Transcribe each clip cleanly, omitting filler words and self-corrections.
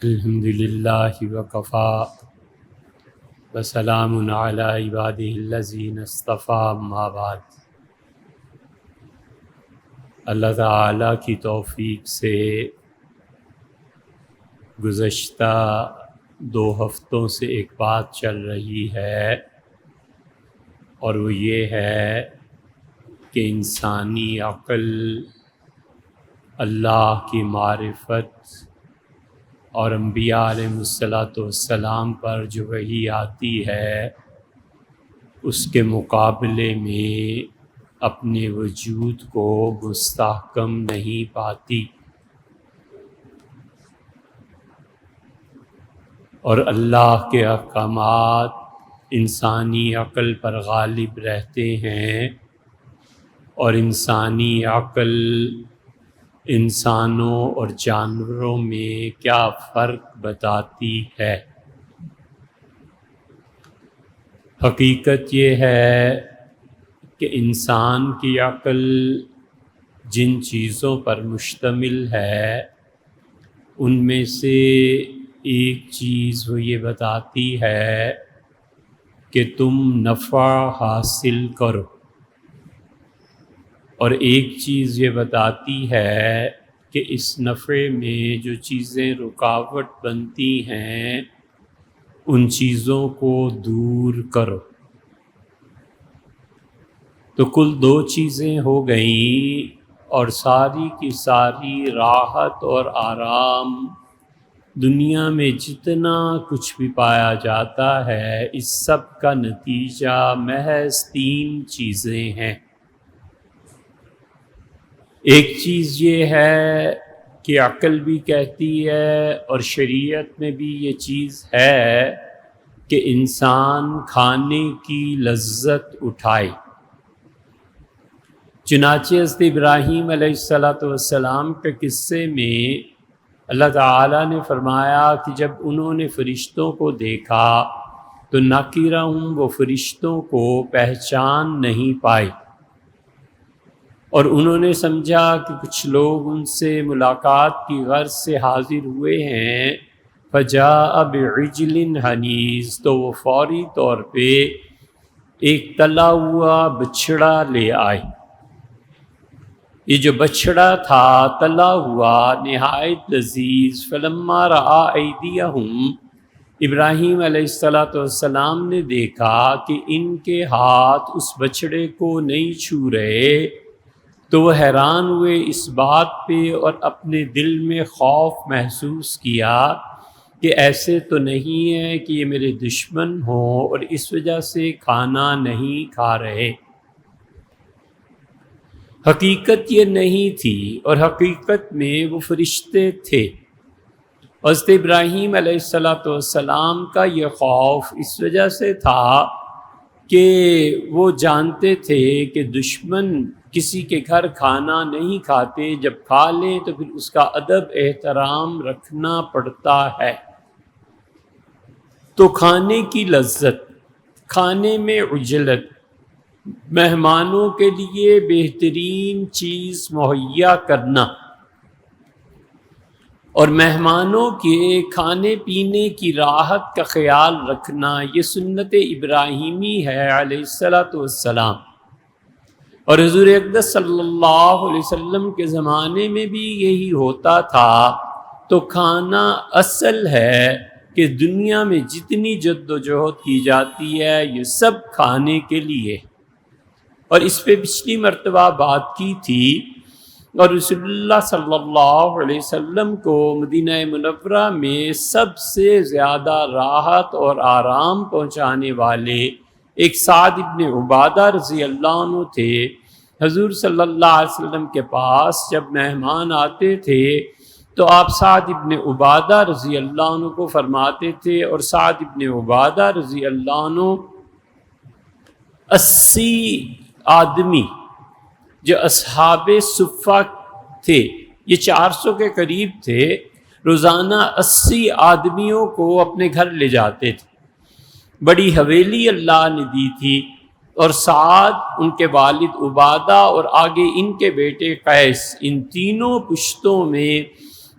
الحمد للہ وکفیٰ وسلام علی عبادہ الذین اصطفیٰ اما بعد۔ اللہ تعالیٰ کی توفیق سے گزشتہ 2 ہفتوں سے ایک بات چل رہی ہے، اور وہ یہ ہے کہ انسانی عقل اللہ کی معرفت اور انبیاء علیہ السلام پر جو وحی آتی ہے اس کے مقابلے میں اپنے وجود کو مستحکم نہیں پاتی، اور اللہ کے احکامات انسانی عقل پر غالب رہتے ہیں، اور انسانی عقل انسانوں اور جانوروں میں کیا فرق بتاتی ہے۔ حقیقت یہ ہے کہ انسان کی عقل جن چیزوں پر مشتمل ہے ان میں سے ایک چیز وہ یہ بتاتی ہے کہ تم نفع حاصل کرو، اور ایک چیز یہ بتاتی ہے کہ اس نفع میں جو چیزیں رکاوٹ بنتی ہیں ان چیزوں کو دور کرو۔ تو کل 2 چیزیں ہو گئیں، اور ساری کی ساری راحت اور آرام دنیا میں جتنا کچھ بھی پایا جاتا ہے اس سب کا نتیجہ محض 3 چیزیں ہیں۔ ایک چیز یہ ہے کہ عقل بھی کہتی ہے اور شریعت میں بھی یہ چیز ہے کہ انسان کھانے کی لذت اٹھائے۔ چنانچہ حضرت ابراہیم علیہ السلام کے قصے میں اللہ تعالیٰ نے فرمایا کہ جب انہوں نے فرشتوں کو دیکھا تو ناکرہم وہ فرشتوں کو پہچان نہیں پائے، اور انہوں نے سمجھا کہ کچھ لوگ ان سے ملاقات کی غرض سے حاضر ہوئے ہیں، فجاء بعجل حنیذ، تو وہ فوری طور پہ ایک تلا ہوا بچھڑا لے آئے۔ یہ جو بچھڑا تھا تلا ہوا نہایت لذیذ، فلما رأى ایدیہم، ابراہیم علیہ السلام نے دیکھا کہ ان کے ہاتھ اس بچھڑے کو نہیں چھو رہے، تو وہ حیران ہوئے اس بات پہ اور اپنے دل میں خوف محسوس کیا کہ ایسے تو نہیں ہے کہ یہ میرے دشمن ہوں اور اس وجہ سے کھانا نہیں کھا رہے۔ حقیقت یہ نہیں تھی، اور حقیقت میں وہ فرشتے تھے۔ حضرت ابراہیم علیہ السلام کا یہ خوف اس وجہ سے تھا کہ وہ جانتے تھے کہ دشمن کسی کے گھر کھانا نہیں کھاتے، جب کھا لیں تو پھر اس کا ادب احترام رکھنا پڑتا ہے۔ تو کھانے کی لذت، کھانے میں عجلت، مہمانوں کے لیے بہترین چیز مہیا کرنا، اور مہمانوں کے کھانے پینے کی راحت کا خیال رکھنا، یہ سنت ابراہیمی ہے علیہ السلام۔ اور حضور اقدس صلی اللہ علیہ وسلم کے زمانے میں بھی یہی ہوتا تھا۔ تو کھانا اصل ہے کہ دنیا میں جتنی جد و جہد کی جاتی ہے یہ سب کھانے کے لیے، اور اس پہ پچھلی مرتبہ بات کی تھی، اور رسول اللہ صلی اللہ علیہ وسلم کو مدینہ منورہ میں سب سے زیادہ راحت اور آرام پہنچانے والے ایک سعد ابن عبادہ رضی اللہ عنہ تھے۔ حضور صلی اللہ علیہ وسلم کے پاس جب مہمان آتے تھے تو آپ سعد ابن عبادہ رضی اللہ عنہ کو فرماتے تھے، اور سعد ابن عبادہ رضی اللہ عنہ 80 آدمی جو اصحاب صفہ تھے، یہ 400 کے قریب تھے، روزانہ 80 آدمیوں کو اپنے گھر لے جاتے تھے۔ بڑی حویلی اللہ نے دی تھی، اور سعد، ان کے والد عبادہ اور آگے ان کے بیٹے قیس، ان تینوں پشتوں میں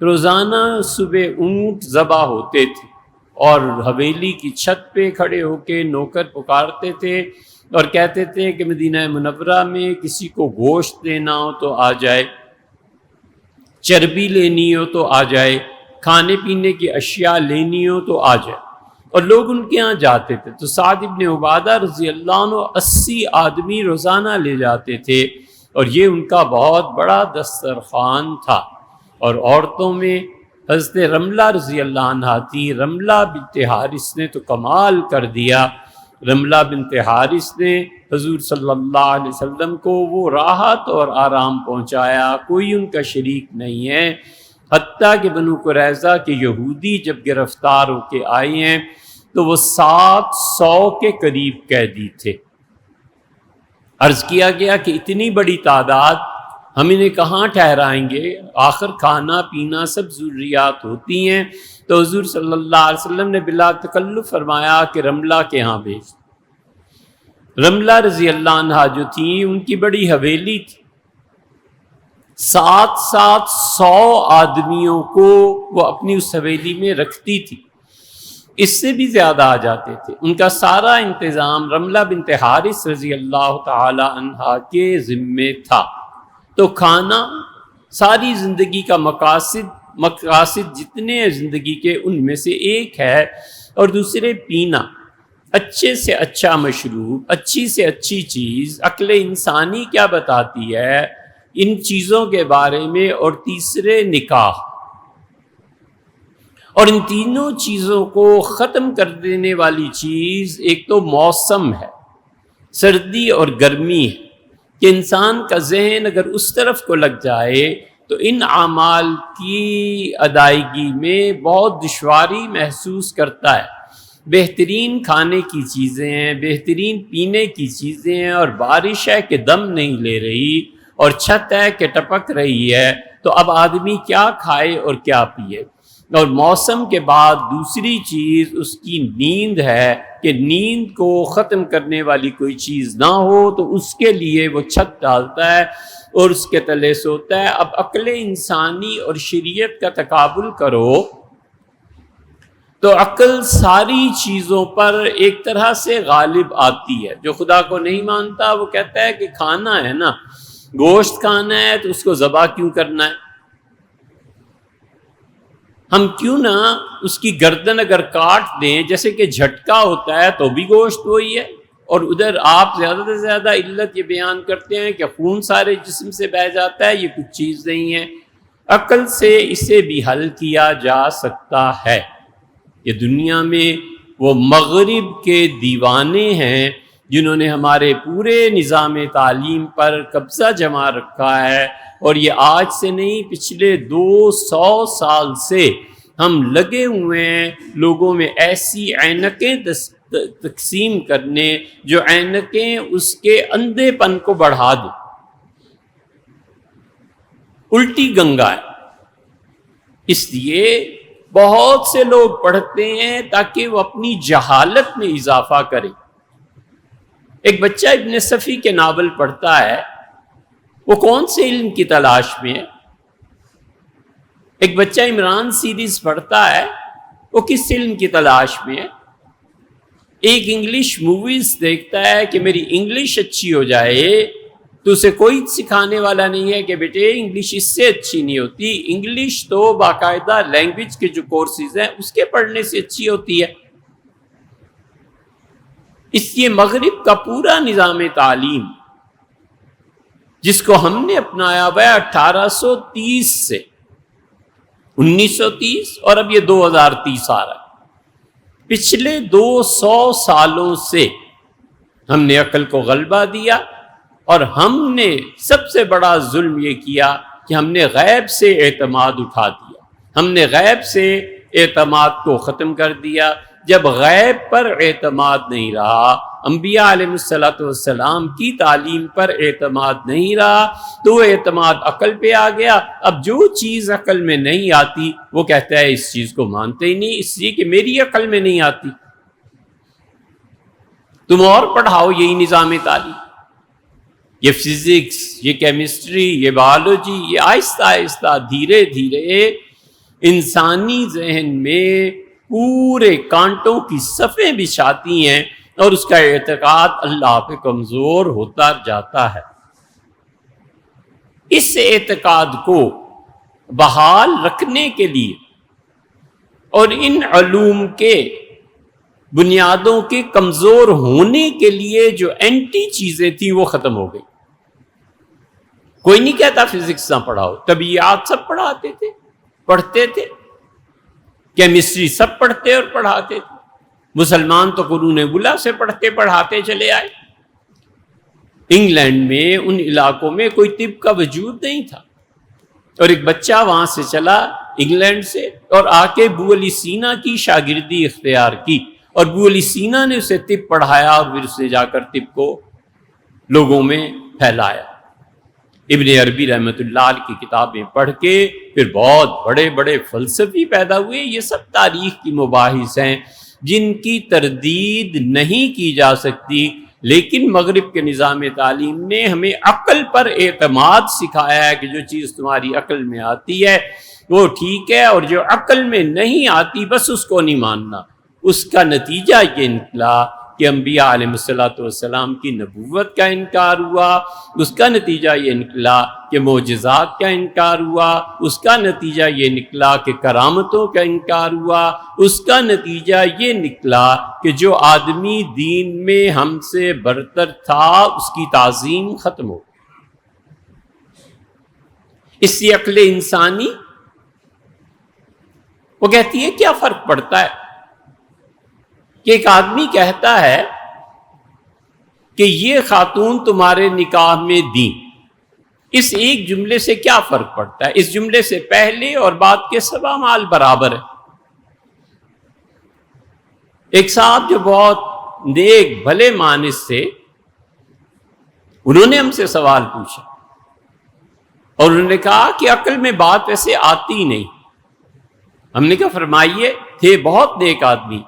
روزانہ صبح اونٹ ذبح ہوتے تھے اور حویلی کی چھت پہ کھڑے ہو کے نوکر پکارتے تھے اور کہتے تھے کہ مدینہ منورہ میں کسی کو گوشت لینا ہو تو آ جائے، چربی لینی ہو تو آ جائے، کھانے پینے کی اشیاء لینی ہو تو آ جائے، اور لوگ ان کے ہاں جاتے تھے۔ تو سعد ابن عبادہ رضی اللہ عنہ 80 آدمی روزانہ لے جاتے تھے، اور یہ ان کا بہت بڑا دسترخوان تھا۔ اور عورتوں میں حضرت رملہ رضی اللہ عنہ تھی۔ رملہ بنت حارث نے تو کمال کر دیا۔ رملہ بنت حارث نے حضور صلی اللہ علیہ وسلم کو وہ راحت اور آرام پہنچایا، کوئی ان کا شریک نہیں ہے، حتیٰ کہ بنو قریظہ کے یہودی جب گرفتار ہو کے آئے ہیں تو وہ 700 کے قریب قیدی تھے۔ عرض کیا گیا کہ اتنی بڑی تعداد ہم انہیں کہاں ٹھہرائیں گے، آخر کھانا پینا سب ضروریات ہوتی ہیں۔ تو حضور صلی اللہ علیہ وسلم نے بلا تکلف فرمایا کہ رملہ کے ہاں بھیج۔ رملہ رضی اللہ عنہ جو تھی ان کی بڑی حویلی تھی، 700 آدمیوں کو وہ اپنی اس حویلی میں رکھتی تھی، اس سے بھی زیادہ آ جاتے تھے۔ ان کا سارا انتظام رملہ بنت حارث رضی اللہ تعالی عنہا کے ذمے تھا۔ تو کھانا ساری زندگی کا مقاصد جتنے ہیں زندگی کے ان میں سے ایک ہے، اور دوسرے پینا، اچھے سے اچھا مشروب، اچھی سے اچھی چیز۔ عقل انسانی کیا بتاتی ہے ان چیزوں کے بارے میں؟ اور تیسرے نکاح۔ اور ان تینوں چیزوں کو ختم کر دینے والی چیز ایک تو موسم ہے، سردی اور گرمی ہے، کہ انسان کا ذہن اگر اس طرف کو لگ جائے تو ان اعمال کی ادائیگی میں بہت دشواری محسوس کرتا ہے۔ بہترین کھانے کی چیزیں ہیں، بہترین پینے کی چیزیں ہیں، اور بارش ہے کہ دم نہیں لے رہی، اور چھت ہے کہ ٹپک رہی ہے، تو اب آدمی کیا کھائے اور کیا پیے۔ اور موسم کے بعد دوسری چیز اس کی نیند ہے، کہ نیند کو ختم کرنے والی کوئی چیز نہ ہو تو اس کے لیے وہ چھت ڈالتا ہے اور اس کے تلے سوتا ہے۔ اب عقل انسانی اور شریعت کا تقابل کرو تو عقل ساری چیزوں پر ایک طرح سے غالب آتی ہے۔ جو خدا کو نہیں مانتا وہ کہتا ہے کہ کھانا ہے نا، گوشت کھانا ہے تو اس کو ذبح کیوں کرنا ہے؟ ہم کیوں نہ اس کی گردن اگر کاٹ دیں، جیسے کہ جھٹکا ہوتا ہے تو بھی گوشت وہی ہے، اور ادھر آپ زیادہ سے زیادہ علت یہ بیان کرتے ہیں کہ خون سارے جسم سے بہہ جاتا ہے، یہ کچھ چیز نہیں ہے۔ عقل سے اسے بھی حل کیا جا سکتا ہے۔ یہ دنیا میں وہ مغرب کے دیوانے ہیں جنہوں نے ہمارے پورے نظام تعلیم پر قبضہ جما رکھا ہے، اور یہ آج سے نہیں، پچھلے 200 سال سے ہم لگے ہوئے ہیں لوگوں میں ایسی اینکیں تقسیم کرنے جو اینکیں اس کے اندھے پن کو بڑھا دیں۔ الٹی گنگا ہے۔ اس لیے بہت سے لوگ پڑھتے ہیں تاکہ وہ اپنی جہالت میں اضافہ کریں۔ ایک بچہ ابن صفی کے ناول پڑھتا ہے، وہ کون سے علم کی تلاش میں ہے؟ ایک بچہ عمران سیریز پڑھتا ہے، وہ کس علم کی تلاش میں ہے؟ ایک انگلش موویز دیکھتا ہے کہ میری انگلش اچھی ہو جائے، تو اسے کوئی سکھانے والا نہیں ہے کہ بیٹے انگلش اس سے اچھی نہیں ہوتی، انگلش تو باقاعدہ لینگویج کے جو کورسز ہیں اس کے پڑھنے سے اچھی ہوتی ہے۔ اس لیے مغرب کا پورا نظام تعلیم جس کو ہم نے اپنایا ہوا ہے 1830 سے 1930 اور اب یہ 2030 آ رہا ہے، پچھلے 200 سالوں سے ہم نے عقل کو غلبہ دیا، اور ہم نے سب سے بڑا ظلم یہ کیا کہ ہم نے غیب سے اعتماد اٹھا دیا، ہم نے غیب سے اعتماد کو ختم کر دیا۔ جب غیب پر اعتماد نہیں رہا، انبیاء علیہ السلام کی تعلیم پر اعتماد نہیں رہا، تو وہ اعتماد عقل پہ آ گیا۔ اب جو چیز عقل میں نہیں آتی وہ کہتا ہے اس چیز کو مانتے ہی نہیں، اس لیے کہ میری عقل میں نہیں آتی۔ تم اور پڑھاؤ یہی نظام تعلیم، یہ فزکس، یہ کیمسٹری، یہ بایولوجی، یہ آہستہ آہستہ دھیرے دھیرے انسانی ذہن میں پورے کانٹوں کی صفیں بچھاتی ہیں اور اس کا اعتقاد اللہ پہ کمزور ہوتا جاتا ہے۔ اس اعتقاد کو بحال رکھنے کے لیے اور ان علوم کے بنیادوں کے کمزور ہونے کے لیے جو اینٹی چیزیں تھیں وہ ختم ہو گئی۔ کوئی نہیں کہتا فزکس نہ پڑھاؤ، طبیعیات سب پڑھتے تھے، کیمسٹری سب پڑھتے اور پڑھاتے تھے۔ مسلمان تو قرون وسطیٰ سے پڑھتے پڑھاتے چلے آئے۔ انگلینڈ میں ان علاقوں میں کوئی طب کا وجود نہیں تھا، اور ایک بچہ وہاں سے چلا انگلینڈ سے اور آ کے ابو علی سینا کی شاگردی اختیار کی، اور ابو علی سینا نے اسے طب پڑھایا اور پھر اسے جا کر طب کو لوگوں میں پھیلایا۔ ابن عربی رحمۃ اللہ علیہ کی کتابیں پڑھ کے پھر بہت بڑے بڑے فلسفی پیدا ہوئے۔ یہ سب تاریخ کی مباحث ہیں جن کی تردید نہیں کی جا سکتی، لیکن مغرب کے نظام تعلیم نے ہمیں عقل پر اعتماد سکھایا ہے کہ جو چیز تمہاری عقل میں آتی ہے وہ ٹھیک ہے، اور جو عقل میں نہیں آتی بس اس کو نہیں ماننا۔ اس کا نتیجہ یہ نکلا کہ انبیاء علیہ السلام کی نبوت کا انکار ہوا، اس کا نتیجہ یہ نکلا کہ معجزات کا انکار ہوا، اس کا نتیجہ یہ نکلا کہ کرامتوں کا انکار ہوا، اس کا نتیجہ یہ نکلا کہ جو آدمی دین میں ہم سے برتر تھا اس کی تعظیم ختم ہو۔ اس سے عقل انسانی وہ کہتی ہے کیا فرق پڑتا ہے کہ ایک آدمی کہتا ہے کہ یہ خاتون تمہارے نکاح میں دی، اس ایک جملے سے کیا فرق پڑتا ہے؟ اس جملے سے پہلے اور بعد کے سب اعمال برابر ہیں۔ ایک صاحب جو بہت نیک بھلے مانس تھے، انہوں نے ہم سے سوال پوچھا اور انہوں نے کہا کہ عقل میں بات ویسے آتی نہیں۔ ہم نے کہا فرمائیے۔ تھے بہت نیک آدمی،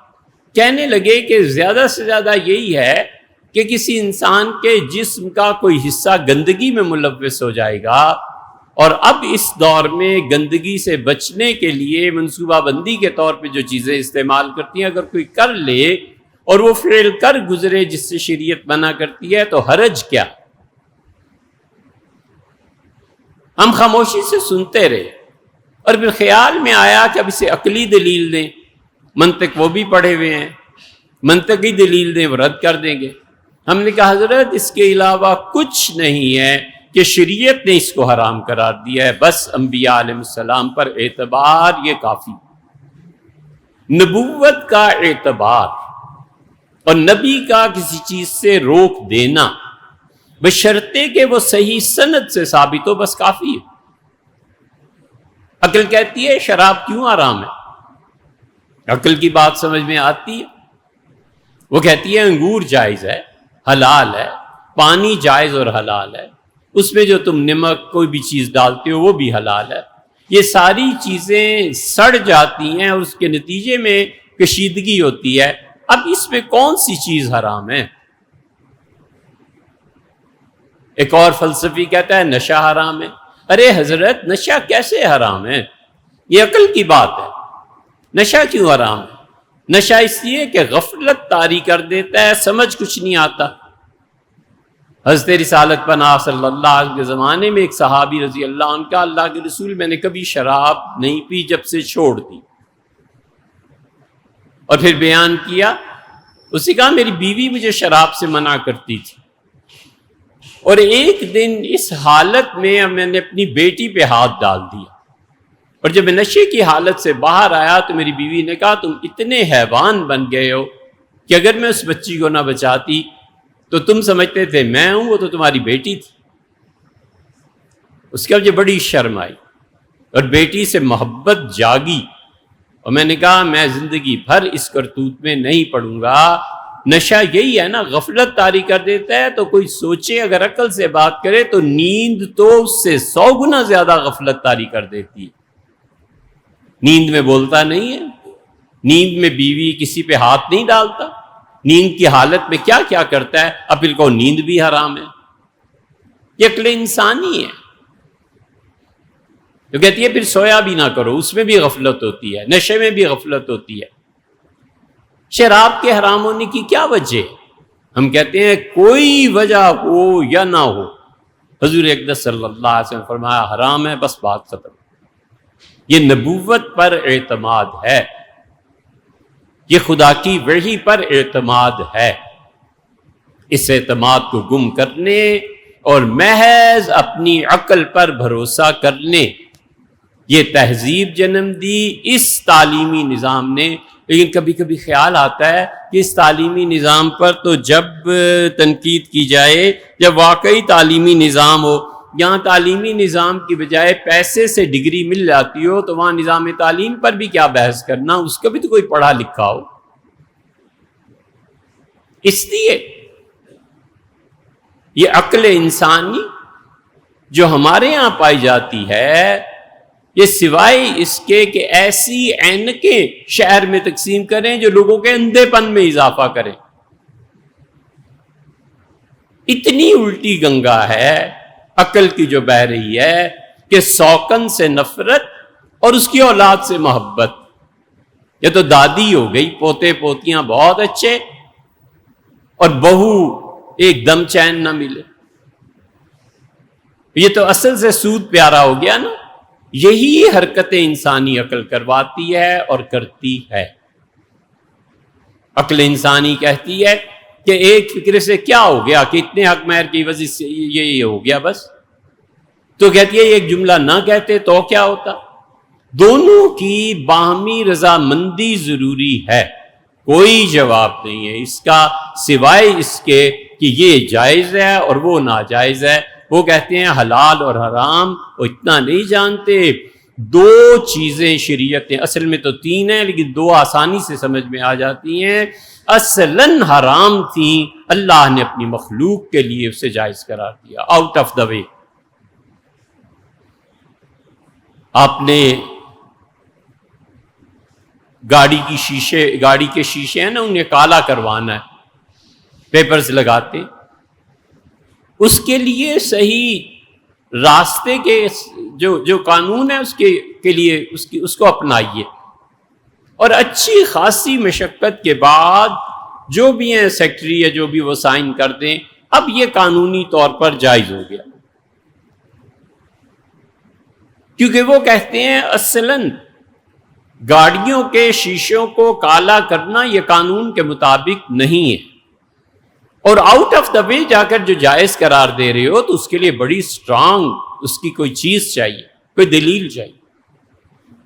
کہنے لگے کہ زیادہ سے زیادہ یہی ہے کہ کسی انسان کے جسم کا کوئی حصہ گندگی میں ملوث ہو جائے گا، اور اب اس دور میں گندگی سے بچنے کے لیے منصوبہ بندی کے طور پہ جو چیزیں استعمال کرتی ہیں اگر کوئی کر لے اور وہ فعل کر گزرے جس سے شریعت منع کرتی ہے تو حرج کیا؟ ہم خاموشی سے سنتے رہے اور پھر خیال میں آیا کہ اب اسے عقلی دلیل دیں، منطق وہ بھی پڑھے ہوئے ہیں، منطقی دلیل دیں وہ رد کر دیں گے۔ ہم نے کہا حضرت اس کے علاوہ کچھ نہیں ہے کہ شریعت نے اس کو حرام قرار دیا ہے، بس انبیاء علیہ السلام پر اعتبار یہ کافی۔ نبوت کا اعتبار اور نبی کا کسی چیز سے روک دینا بشرطے کہ وہ صحیح سند سے ثابت ہو بس کافی ہے۔ عقل کہتی ہے شراب کیوں حرام ہے؟ عقل کی بات سمجھ میں آتی ہے؟ وہ کہتی ہے انگور جائز ہے، حلال ہے، پانی جائز اور حلال ہے، اس میں جو تم نمک کوئی بھی چیز ڈالتے ہو وہ بھی حلال ہے۔ یہ ساری چیزیں سڑ جاتی ہیں اور اس کے نتیجے میں کشیدگی ہوتی ہے، اب اس میں کون سی چیز حرام ہے؟ ایک اور فلسفی کہتا ہے نشہ حرام ہے۔ ارے حضرت نشہ کیسے حرام ہے؟ یہ عقل کی بات ہے۔ نشہ کیوں حرام ہے؟ نشہ اس لیے کہ غفلت طاری کر دیتا ہے، سمجھ کچھ نہیں آتا۔ حضرت رسالت پناہ صلی اللہ علیہ وسلم کے زمانے میں ایک صحابی رضی اللہ عنہ کا اللہ کے رسول میں نے کبھی شراب نہیں پی جب سے چھوڑ دی، اور پھر بیان کیا، اس نے کہا میری بیوی مجھے شراب سے منع کرتی تھی، اور ایک دن اس حالت میں نے اپنی بیٹی پہ ہاتھ ڈال دیا، اور جب میں نشے کی حالت سے باہر آیا تو میری بیوی نے کہا تم اتنے حیوان بن گئے ہو کہ اگر میں اس بچی کو نہ بچاتی تو تم سمجھتے تھے میں ہوں، وہ تو تمہاری بیٹی تھی۔ اس کے مجھے بڑی شرم آئی اور بیٹی سے محبت جاگی، اور میں نے کہا میں زندگی بھر اس کرتوت میں نہیں پڑوں گا۔ نشہ یہی ہے نا، غفلت طاری کر دیتا ہے۔ تو کوئی سوچے اگر عقل سے بات کرے تو نیند تو اس سے 100 گنا زیادہ غفلت طاری کر دیتی ہے۔ نیند میں بولتا نہیں ہے، نیند میں بیوی کسی پہ ہاتھ نہیں ڈالتا، نیند کی حالت میں کیا کیا کرتا ہے، اب پھر کو نیند بھی حرام ہے۔ یہ عقل انسانی ہے۔ تو کہتی ہے پھر سویا بھی نہ کرو، اس میں بھی غفلت ہوتی ہے، نشے میں بھی غفلت ہوتی ہے۔ شراب کے حرام ہونے کی کیا وجہ ہے؟ ہم کہتے ہیں کوئی وجہ ہو یا نہ ہو، حضور اقدس صلی اللہ علیہ وسلم نے فرمایا حرام ہے، بس بات ختم۔ یہ نبوت پر اعتماد ہے، یہ خدا کی وحی پر اعتماد ہے۔ اس اعتماد کو گم کرنے اور محض اپنی عقل پر بھروسہ کرنے یہ تہذیب جنم دی اس تعلیمی نظام نے۔ لیکن کبھی کبھی خیال آتا ہے کہ اس تعلیمی نظام پر تو جب تنقید کی جائے جب واقعی تعلیمی نظام ہو، یہاں تعلیمی نظام کی بجائے پیسے سے ڈگری مل جاتی ہو تو وہاں نظام تعلیم پر بھی کیا بحث کرنا، اس کا بھی تو کوئی پڑھا لکھا ہو۔ اس لیے یہ عقل انسانی جو ہمارے یہاں پائی جاتی ہے، یہ سوائے اس کے کہ ایسی اینکیں شہر میں تقسیم کریں جو لوگوں کے اندھے پن میں اضافہ کریں، اتنی الٹی گنگا ہے عقل کی جو بہہ رہی ہے کہ سوکن سے نفرت اور اس کی اولاد سے محبت۔ یہ تو دادی ہو گئی، پوتے پوتیاں بہت اچھے اور بہو ایک دم چین نہ ملے، یہ تو اصل سے سود پیارا ہو گیا نا۔ یہی حرکتیں انسانی عقل کرواتی ہے اور کرتی ہے۔ عقل انسانی کہتی ہے کہ ایک فکر سے کیا ہو گیا کہ اتنے حق مہر کی وجہ سے یہ ہو گیا بس، تو کہتی ہے ایک جملہ نہ کہتے تو کیا ہوتا۔ دونوں کی باہمی رضامندی ضروری ہے، کوئی جواب نہیں ہے اس کا سوائے اس کے کہ یہ جائز ہے اور وہ ناجائز ہے۔ وہ کہتے ہیں حلال اور حرام، وہ اتنا نہیں جانتے۔ دو چیزیں شریعتیں اصل میں تو تین ہیں لیکن دو آسانی سے سمجھ میں آ جاتی ہیں۔ اصلاً حرام تھیں، اللہ نے اپنی مخلوق کے لیے اسے جائز قرار دیا، آؤٹ آف دا وے۔ آپ نے گاڑی کے شیشے ہیں نا، انہیں کالا کروانا ہے، پیپرز لگاتے، اس کے لیے صحیح راستے کے جو قانون ہے اس کے لیے اس کو اپنائیے، اور اچھی خاصی مشقت کے بعد جو بھی ہیں سیکٹری یا جو بھی وہ سائن کر دیں، اب یہ قانونی طور پر جائز ہو گیا، کیونکہ وہ کہتے ہیں اصلاً گاڑیوں کے شیشوں کو کالا کرنا یہ قانون کے مطابق نہیں ہے، اور آؤٹ آف دا وے جا کر جو جائز قرار دے رہے ہو تو اس کے لیے بڑی اسٹرانگ اس کی کوئی چیز چاہیے، کوئی دلیل چاہیے۔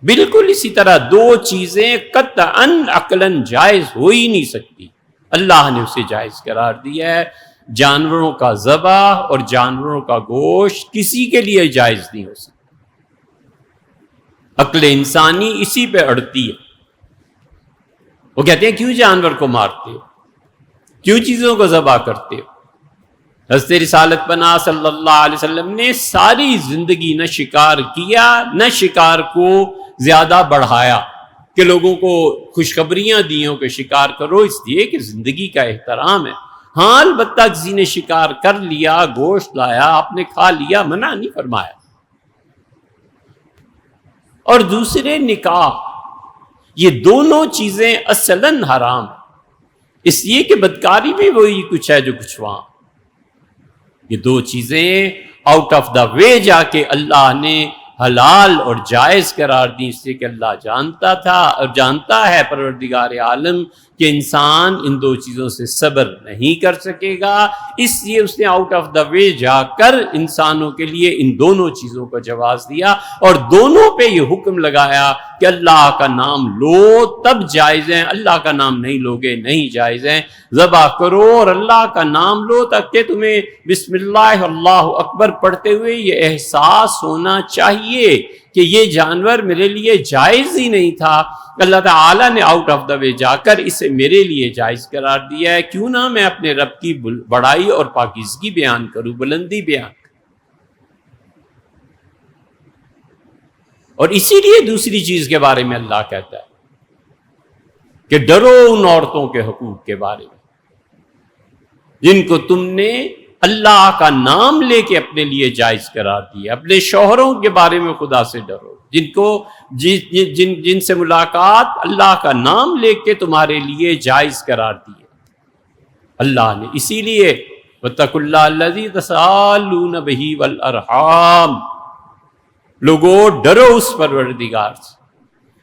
بالکل اسی طرح دو چیزیں قطعاً عقلاً جائز ہو ہی نہیں سکتی، اللہ نے اسے جائز قرار دیا ہے۔ جانوروں کا ذبح اور جانوروں کا گوشت کسی کے لیے جائز نہیں ہو سکتا، عقل انسانی اسی پہ اڑتی ہے۔ وہ کہتے ہیں کیوں جانور کو مارتے ہو، کیوں چیزوں کو ذبح کرتے ہو؟ حضرت رسالت پناہ صلی اللہ علیہ وسلم نے ساری زندگی نہ شکار کیا نہ شکار کو زیادہ بڑھایا کہ لوگوں کو خوشخبریاں دیوں کہ شکار کرو، اس لیے کہ زندگی کا احترام ہے۔ ہاں البتہ کسی نے شکار کر لیا، گوشت لایا، آپ نے کھا لیا، منع نہیں فرمایا۔ اور دوسرے نکاح، یہ دونوں چیزیں اصلاً حرام ہیں، اس لیے کہ بدکاری بھی وہی کچھ ہے جو کچھ وہاں۔ یہ دو چیزیں آؤٹ آف دا وے جا کے اللہ نے حلال اور جائز قرار دی، اس لیے کہ اللہ جانتا تھا اور جانتا ہے پروردگار عالم کہ انسان ان دو چیزوں سے صبر نہیں کر سکے گا، اس لیے اس نے آؤٹ آف دا وے جا کر انسانوں کے لیے ان دونوں چیزوں کا جواز دیا، اور دونوں پہ یہ حکم لگایا کہ اللہ کا نام لو تب جائز ہیں، اللہ کا نام نہیں لوگے نہیں جائز ہیں۔ ذبح کرو اور اللہ کا نام لو تاکہ تمہیں بسم اللہ اللہ اکبر پڑھتے ہوئے یہ احساس ہونا چاہیے کہ یہ جانور میرے لیے جائز ہی نہیں تھا، اللہ تعالیٰ نے آؤٹ آف دا وے جا کر اسے میرے لیے جائز قرار دیا ہے، کیوں نہ میں اپنے رب کی بڑائی اور پاکیزگی بیان کروں، بلندی بیان کروں۔ اور اسی لیے دوسری چیز کے بارے میں اللہ کہتا ہے کہ ڈرو ان عورتوں کے حقوق کے بارے میں جن کو تم نے اللہ کا نام لے کے اپنے لیے جائز قرار دیا. اپنے شوہروں کے بارے میں خدا سے ڈرو جن سے ملاقات اللہ کا نام لے کے تمہارے لیے جائز قرار دیا اللہ نے. اسی لیے واتقوا اللہ الذی تساءلون بہ والارحام، لوگوں ڈرو اس پروردگار سے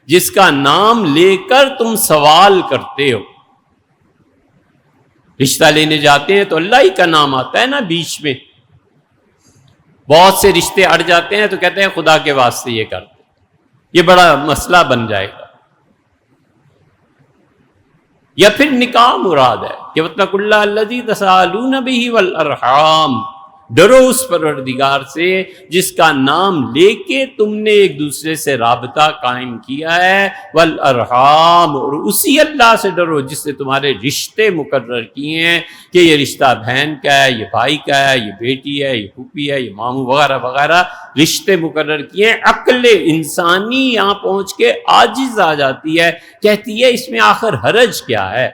جس کا نام لے کر تم سوال کرتے ہو. رشتہ لینے جاتے ہیں تو اللہ ہی کا نام آتا ہے نا بیچ میں. بہت سے رشتے اڑ جاتے ہیں تو کہتے ہیں خدا کے واسطے یہ کرتے، یہ بڑا مسئلہ بن جائے گا. یا پھر نکاح مراد ہے کہ واتقوا اللہ الذی تساءلون بہ والارحام، ڈرو اس پروردگار سے جس کا نام لے کے تم نے ایک دوسرے سے رابطہ قائم کیا ہے، والارحام، اور اسی اللہ سے ڈرو جس نے تمہارے رشتے مقرر کیے ہیں کہ یہ رشتہ بہن کا ہے، یہ بھائی کا ہے، یہ بیٹی ہے، یہ پھوپھی ہے، یہ ماموں وغیرہ وغیرہ رشتے مقرر کیے ہیں. عقل انسانی یہاں پہنچ کے عاجز آ جاتی ہے، کہتی ہے اس میں آخر حرج کیا ہے.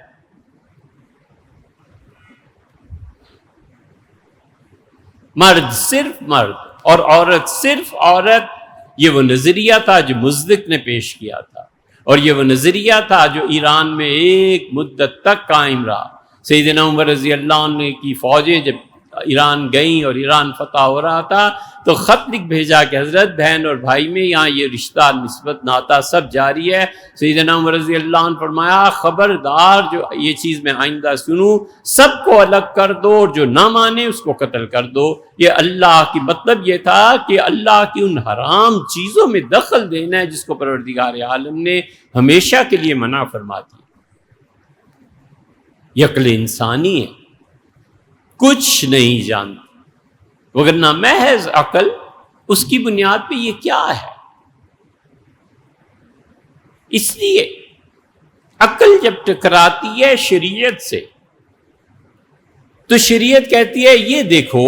مرد صرف مرد اور عورت صرف عورت، یہ وہ نظریہ تھا جو مزدق نے پیش کیا تھا، اور یہ وہ نظریہ تھا جو ایران میں ایک مدت تک قائم رہا. سیدنا عمر رضی اللہ عنہ کی فوجیں جب ایران گئیں اور ایران فتح ہو رہا تھا تو خط لکھ بھیجا کہ حضرت بہن اور بھائی میں یہاں یہ رشتہ نسبت ناتا سب جاری ہے. سیدنا عمر رضی اللہ عنہ فرمایا خبردار جو یہ چیز میں آئندہ سنوں سب کو الگ کر دو اور جو نہ مانے اس کو قتل کر دو. یہ اللہ کی مطلب یہ تھا کہ اللہ کی ان حرام چیزوں میں دخل دینا ہے جس کو پروردگار عالم نے ہمیشہ کے لیے منع فرما دیا. یہ عقل انسانی ہے، کچھ نہیں جانتی، وگرنہ محض عقل اس کی بنیاد پہ یہ کیا ہے. اس لیے عقل جب ٹکراتی ہے شریعت سے تو شریعت کہتی ہے یہ دیکھو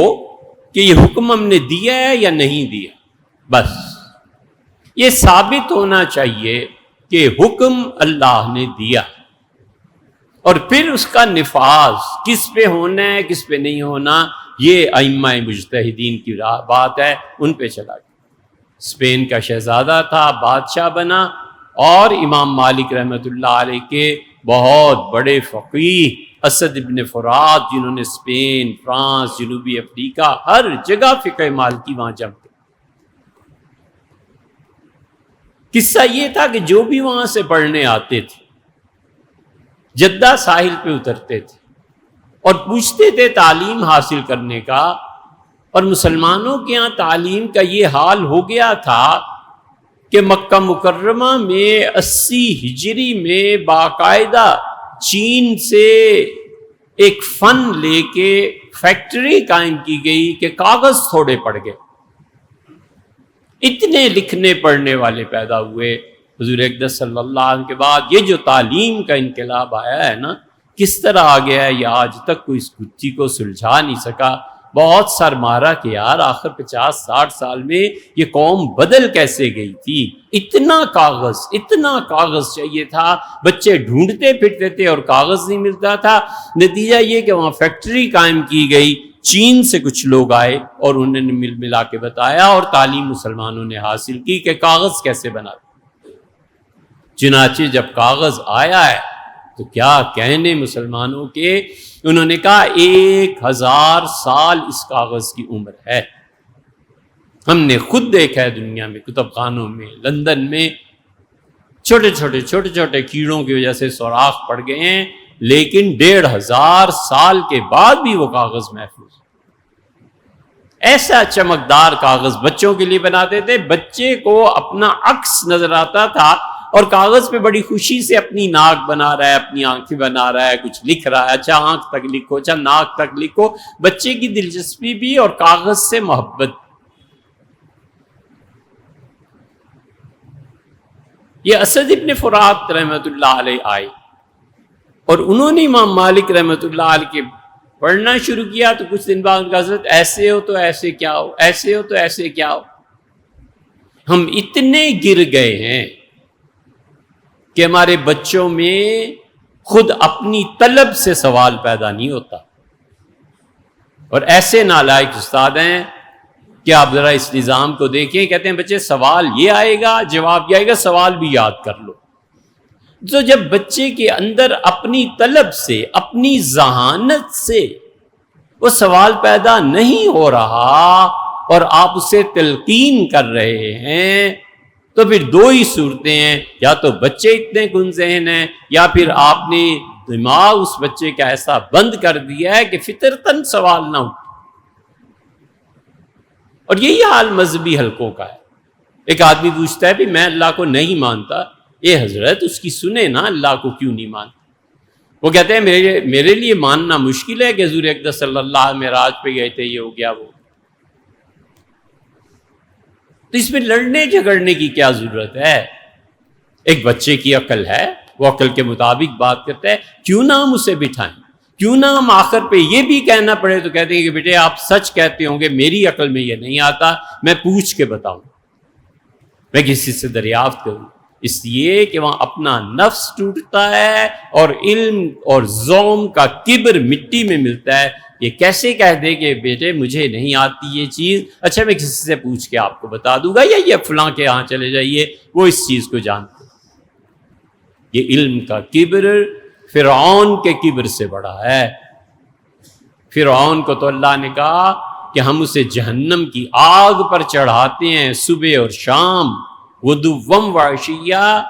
کہ یہ حکم ہم نے دیا ہے یا نہیں دیا. بس یہ ثابت ہونا چاہیے کہ حکم اللہ نے دیا، اور پھر اس کا نفاذ کس پہ ہونا ہے کس پہ نہیں ہونا یہ ائمہ مجتہدین کی بات ہے، ان پہ چلا گیا. اسپین کا شہزادہ تھا، بادشاہ بنا، اور امام مالک رحمۃ اللہ علیہ کے بہت بڑے فقیہ اسد ابن فرات جنہوں نے اسپین، فرانس، جنوبی افریقہ ہر جگہ فقہ مالکی وہاں جم گئے. قصہ یہ تھا کہ جو بھی وہاں سے پڑھنے آتے تھے جدہ ساحل پہ اترتے تھے اور پوچھتے تھے تعلیم حاصل کرنے کا، اور مسلمانوں کے یہاں تعلیم کا یہ حال ہو گیا تھا کہ مکہ مکرمہ میں 80 ہجری میں باقاعدہ چین سے ایک فن لے کے فیکٹری قائم کی گئی کہ کاغذ تھوڑے پڑ گئے، اتنے لکھنے پڑھنے والے پیدا ہوئے. حضور اقدس صلی اللہ علیہ وسلم کے بعد یہ جو تعلیم کا انقلاب آیا ہے نا، کس طرح آ گیا ہے یہ آج تک کوئی اس گتھی کو سلجھا نہیں سکا. بہت سر مارا کہ یار آخر 50-60 سال میں یہ قوم بدل کیسے گئی تھی. اتنا کاغذ چاہیے تھا، بچے ڈھونڈتے پھرتے تھے اور کاغذ نہیں ملتا تھا. نتیجہ یہ کہ وہاں فیکٹری قائم کی گئی، چین سے کچھ لوگ آئے اور انہوں نے مل ملا کے بتایا، اور تعلیم مسلمانوں نے حاصل کی کہ کاغذ کیسے بنا. چنانچہ جب کاغذ آیا ہے تو کیا کہنے مسلمانوں کے، انہوں نے کہا 1000 سال اس کاغذ کی عمر ہے. ہم نے خود دیکھا ہے دنیا میں کتب خانوں میں، لندن میں چھوٹے کیڑوں کی وجہ سے سوراخ پڑ گئے ہیں، لیکن 1500 سال کے بعد بھی وہ کاغذ محفوظ. ایسا چمکدار کاغذ بچوں کے لیے بناتے تھے، بچے کو اپنا عکس نظر آتا تھا اور کاغذ پہ بڑی خوشی سے اپنی ناک بنا رہا ہے، اپنی آنکھیں بنا رہا ہے، کچھ لکھ رہا ہے. اچھا آنکھ تک لکھو، اچھا ناک تک لکھو. بچے کی دلچسپی بھی اور کاغذ سے محبت. یہ اسد ابن فرات رحمۃ اللہ علیہ آئے اور انہوں نے امام مالک رحمۃ اللہ علیہ کے پڑھنا شروع کیا تو کچھ دن بعد ان کا حضرت ایسے ہو تو ایسے کیا ہو، ایسے ہو تو ایسے کیا ہو. ہم اتنے گر گئے ہیں کہ ہمارے بچوں میں خود اپنی طلب سے سوال پیدا نہیں ہوتا، اور ایسے نالائق استاد ہیں کہ آپ ذرا اس نظام کو دیکھیں، کہتے ہیں بچے سوال یہ آئے گا، جواب یہ آئے گا، سوال بھی یاد کر لو۔ تو جب بچے کے اندر اپنی طلب سے، اپنی ذہانت سے وہ سوال پیدا نہیں ہو رہا اور آپ اسے تلقین کر رہے ہیں، تو پھر دو ہی صورتیں ہیں، یا تو بچے اتنے کن ذہن ہیں، یا پھر آپ نے دماغ اس بچے کا ایسا بند کر دیا ہے کہ فطرتاً سوال نہ اٹھے۔ اور یہی حال مذہبی حلقوں کا ہے۔ ایک آدمی پوچھتا ہے بھی میں اللہ کو نہیں مانتا، اے حضرت اس کی سنیں نا، اللہ کو کیوں نہیں مانتا؟ وہ کہتے ہیں میرے لیے ماننا مشکل ہے کہ حضور اقدس صلی اللہ معراج پہ گئے تھے، یہ ہو گیا وہ۔ تو اس میں لڑنے جھگڑنے کی کیا ضرورت ہے؟ ایک بچے کی عقل ہے، وہ عقل کے مطابق بات کرتا ہے، کیوں نہ ہم اسے بٹھائیں، کیوں نہ ہم آخر پہ یہ بھی کہنا پڑے تو کہتے ہیں کہ بیٹے آپ سچ کہتے ہوں گے، میری عقل میں یہ نہیں آتا، میں پوچھ کے بتاؤں، میں کسی سے دریافت کروں، اس لیے کہ وہاں اپنا نفس ٹوٹتا ہے اور علم اور ذوم کا کبر مٹی میں ملتا ہے۔ یہ کیسے کہہ دے کہ بیٹے مجھے نہیں آتی یہ چیز، اچھا میں کسی سے پوچھ کے آپ کو بتا دوں گا، یا یہ فلاں کے ہاں چلے جائیے وہ اس چیز کو جانتے۔ یہ علم کا کبر فرعون کے کبر سے بڑا ہے۔ فرعون کو تو اللہ نے کہا کہ ہم اسے جہنم کی آگ پر چڑھاتے ہیں صبح اور شام، غدوًا وعشیّا،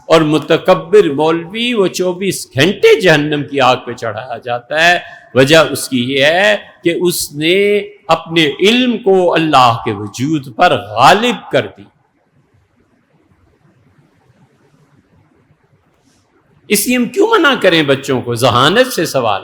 اور متکبر مولوی وہ 24 گھنٹے جہنم کی آگ پہ چڑھایا جاتا ہے۔ وجہ اس کی یہ ہے کہ اس نے اپنے علم کو اللہ کے وجود پر غالب کر دی۔ اس لیے ہم کیوں منع کریں بچوں کو؟ ذہانت سے سوال۔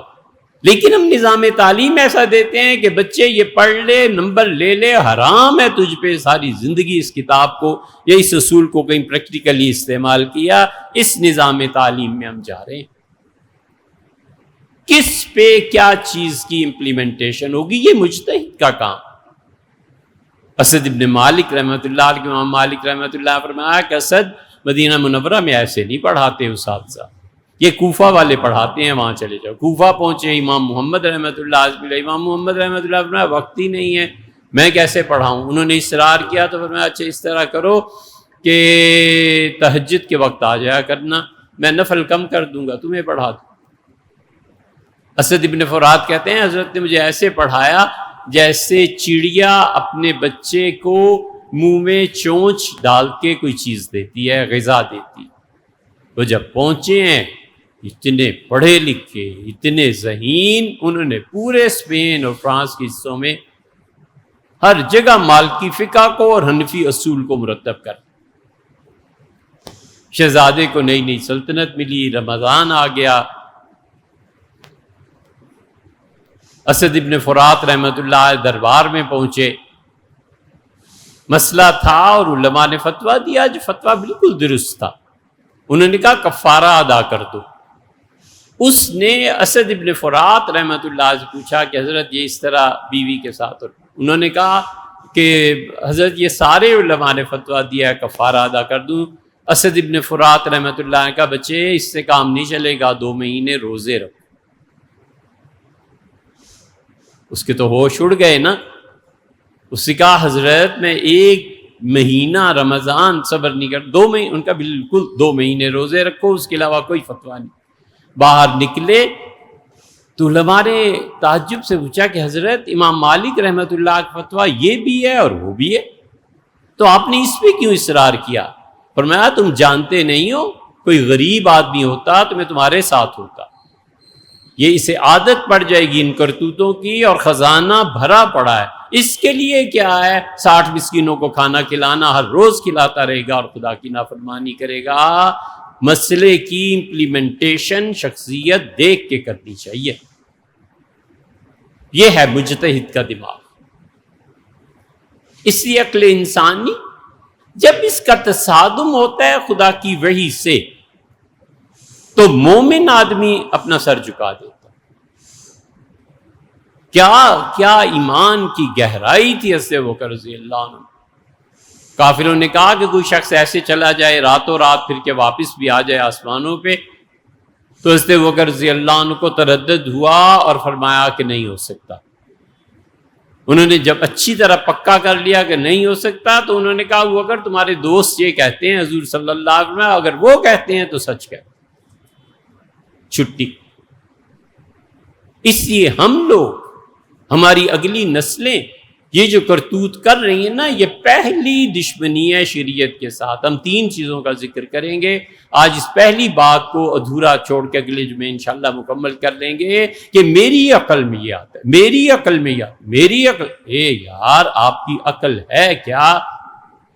لیکن ہم نظام تعلیم ایسا دیتے ہیں کہ بچے یہ پڑھ لے، نمبر لے لے، حرام ہے تجھ پہ ساری زندگی اس کتاب کو یا اس اصول کو کہیں پریکٹیکلی استعمال کیا۔ اس نظام تعلیم میں ہم جا رہے ہیں، کس پہ کیا چیز کی امپلیمنٹیشن ہوگی، یہ مجتہد کا کام۔ اسد ابن مالک رحمۃ اللہ علیہ، امام مالک رحمۃ اللہ فرمایا کہ اسد مدینہ منورہ میں ایسے نہیں پڑھاتے اساتذہ، یہ کوفہ والے پڑھاتے ہیں، وہاں چلے جاؤ۔ کوفہ پہنچے امام محمد رحمۃ اللہ علیہ، امام محمد رحمۃ اللہ فرمایا وقت ہی نہیں ہے، میں کیسے پڑھاؤں؟ انہوں نے اصرار کیا تو فرمایا اچھا اس طرح کرو کہ تہجد کے وقت آ جایا کرنا، میں نفل کم کر دوں گا، تمہیں پڑھا دوں۔ اسد ابن فرات کہتے ہیں حضرت نے مجھے ایسے پڑھایا جیسے چڑیا اپنے بچے کو منہ میں چونچ ڈال کے کوئی چیز دیتی ہے، غذا دیتی۔ وہ جب پہنچے ہیں اتنے پڑھے لکھے، اتنے ذہین، انہوں نے پورے اسپین اور فرانس کے حصوں میں ہر جگہ مالکی فقہ کو اور حنفی اصول کو مرتب کر۔ شہزادے کو نئی نئی سلطنت ملی، رمضان آ گیا، اسد ابن فرات رحمۃ اللہ علیہ دربار میں پہنچے، مسئلہ تھا اور علماء نے فتویٰ دیا جو فتویٰ بالکل درست تھا۔ انہوں نے کہا کفارہ ادا کر دو۔ اس نے اسد ابن فرات رحمۃ اللہ علیہ سے پوچھا کہ حضرت یہ اس طرح بیوی کے ساتھ، انہوں نے کہا کہ حضرت یہ سارے علماء نے فتویٰ دیا ہے کفارہ ادا کر دوں۔ اسد ابن فرات رحمۃ اللہ نے کہا بچے اس سے کام نہیں چلے گا، 2 مہینے روزے رکھو۔ اس کے تو ہوش اڑ گئے نا، اس نے کہا حضرت میں 1 مہینہ رمضان صبر نہیں کر، 2 مہینے، ان کا بالکل 2 مہینے روزے رکھو، اس کے علاوہ کوئی فتویٰ نہیں۔ باہر نکلے تو علماء نے تعجب سے پوچھا کہ حضرت امام مالک رحمۃ اللہ کا فتویٰ یہ بھی ہے اور وہ بھی ہے، تو آپ نے اس پہ کیوں اصرار کیا؟ فرمایا تم جانتے نہیں ہو، کوئی غریب آدمی ہوتا تو میں تمہارے ساتھ ہوتا، یہ اسے عادت پڑ جائے گی ان کرتوتوں کی اور خزانہ بھرا پڑا ہے، اس کے لیے کیا ہے 60 مسکینوں کو کھانا کھلانا، ہر روز کھلاتا رہے گا اور خدا کی نافرمانی کرے گا۔ مسئلے کی امپلیمنٹیشن شخصیت دیکھ کے کرنی چاہیے، یہ ہے مجتہد کا دماغ۔ اس لیے عقل انسانی جب اس کا تصادم ہوتا ہے خدا کی وحی سے تو مومن آدمی اپنا سر جھکا دیتا۔ کیا ایمان کی گہرائی تھی حضرت ابوبکر رضی اللہ عنہ۔ کافروں نے کہا کہ کوئی شخص ایسے چلا جائے راتوں رات پھر کے واپس بھی آ جائے آسمانوں پہ، تو حضرت ابوبکر رضی اللہ عنہ کو تردد ہوا اور فرمایا کہ نہیں ہو سکتا، انہوں نے جب اچھی طرح پکا کر لیا کہ نہیں ہو سکتا تو انہوں نے کہا وہ اگر تمہارے دوست یہ کہتے ہیں حضور صلی اللہ علیہ وسلم اگر وہ کہتے ہیں تو سچ کہتے چھٹی۔ اس لیے ہم لوگ، ہماری اگلی نسلیں یہ جو کرتوت کر رہی ہیں نا، یہ پہلی دشمنی ہے شریعت کے ساتھ۔ ہم 3 چیزوں کا ذکر کریں گے آج، اس پہلی بات کو ادھورا چھوڑ کے اگلے جمعے انشاءاللہ مکمل کر لیں گے کہ میری عقل میں یہ آتا ہے، میری عقل میں یہ آتا ہے، میری عقل۔ اے یار آپ کی عقل ہے کیا؟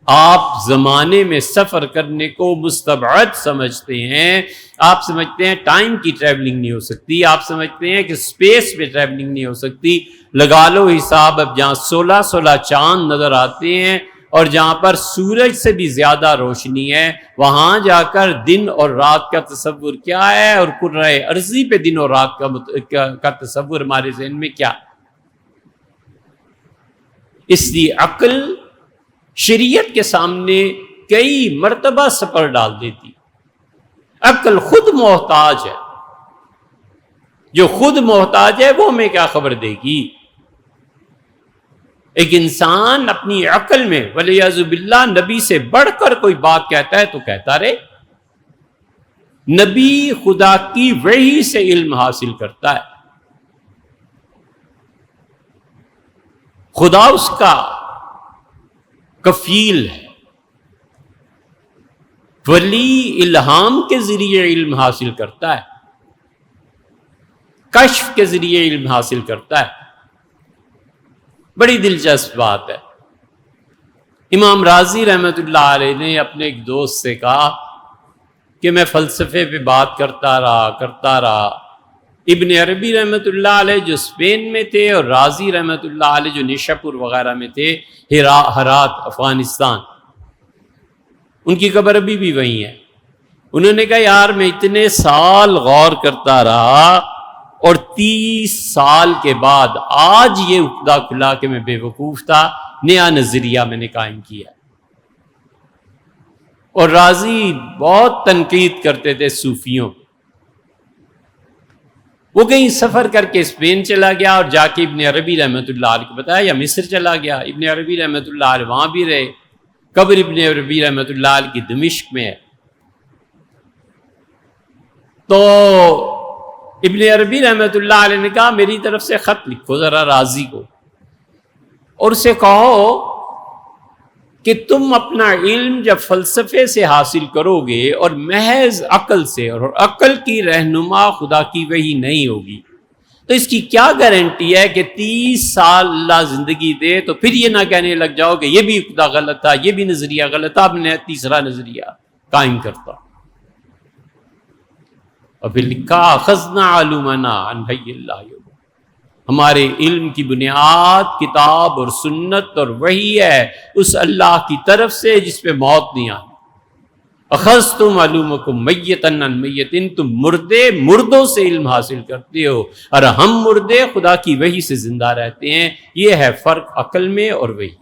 آپ زمانے میں سفر کرنے کو مستبعد سمجھتے ہیں، آپ سمجھتے ہیں ٹائم کی ٹریولنگ نہیں ہو سکتی، آپ سمجھتے ہیں کہ سپیس پہ ٹریولنگ نہیں ہو سکتی۔ لگا لو حساب، اب جہاں 16 چاند نظر آتے ہیں اور جہاں پر سورج سے بھی زیادہ روشنی ہے، وہاں جا کر دن اور رات کا تصور کیا ہے، اور کرۂ ارضی پہ دن اور رات کا تصور ہمارے ذہن میں کیا؟ اس لیے عقل شریعت کے سامنے کئی مرتبہ سپر ڈال دیتی۔ عقل خود محتاج ہے، جو خود محتاج ہے وہ ہمیں کیا خبر دے گی؟ ایک انسان اپنی عقل میں ولیعذ باللہ نبی سے بڑھ کر کوئی بات کہتا ہے تو کہتا رہے۔ نبی خدا کی وحی سے علم حاصل کرتا ہے، خدا اس کا کفیل ہے، ولی الہام کے ذریعے علم حاصل کرتا ہے، کشف کے ذریعے علم حاصل کرتا ہے۔ بڑی دلچسپ بات ہے، امام راضی رحمۃ اللہ علیہ نے اپنے ایک دوست سے کہا کہ میں فلسفے پہ بات کرتا رہا۔ ابن عربی رحمۃ اللہ علیہ جو اسپین میں تھے اور راضی رحمۃ اللہ علیہ جو نیشاپور وغیرہ میں تھے، ہرات افغانستان، ان کی قبر ابھی بھی وہیں ہے۔ انہوں نے کہا یار میں اتنے سال غور کرتا رہا اور 30 سال کے بعد آج یہ عقدہ کھلا کہ میں بے وقوف تھا، نیا نظریہ میں نے قائم کیا۔ اور راضی بہت تنقید کرتے تھے صوفیوں، وہ کہیں سفر کر کے اسپین چلا گیا اور جا کے ابن عربی رحمۃ اللہ علیہ کو بتایا، یا مصر چلا گیا، ابن عربی رحمۃ اللہ علیہ وہاں بھی رہے، قبر ابن عربی رحمۃ اللہ علیہ کی دمشق میں ہے۔ تو ابن عربی رحمۃ اللہ علیہ نے کہا میری طرف سے خط لکھو ذرا راضی کو، اور اسے کہو کہ تم اپنا علم جب فلسفے سے حاصل کرو گے اور محض عقل سے، اور عقل کی رہنما خدا کی وحی نہیں ہوگی، تو اس کی کیا گارنٹی ہے کہ 30 سال اللہ زندگی دے تو پھر یہ نہ کہنے لگ جاؤ کہ یہ بھی عقدہ غلط تھا، یہ بھی نظریہ غلط تھا، اب میں تیسرا نظریہ قائم کرتا۔ اور پھر لکھا اخذنا علومنا عن حی اللہ، ہمارے علم کی بنیاد کتاب اور سنت اور وحی ہے اس اللہ کی طرف سے جس پہ موت نہیں آئی۔ اخذتم علومکم میتن عن میتن، تم مردوں سے علم حاصل کرتے ہو، اور ہم مردے خدا کی وحی سے زندہ رہتے ہیں۔ یہ ہے فرق عقل میں اور وحی۔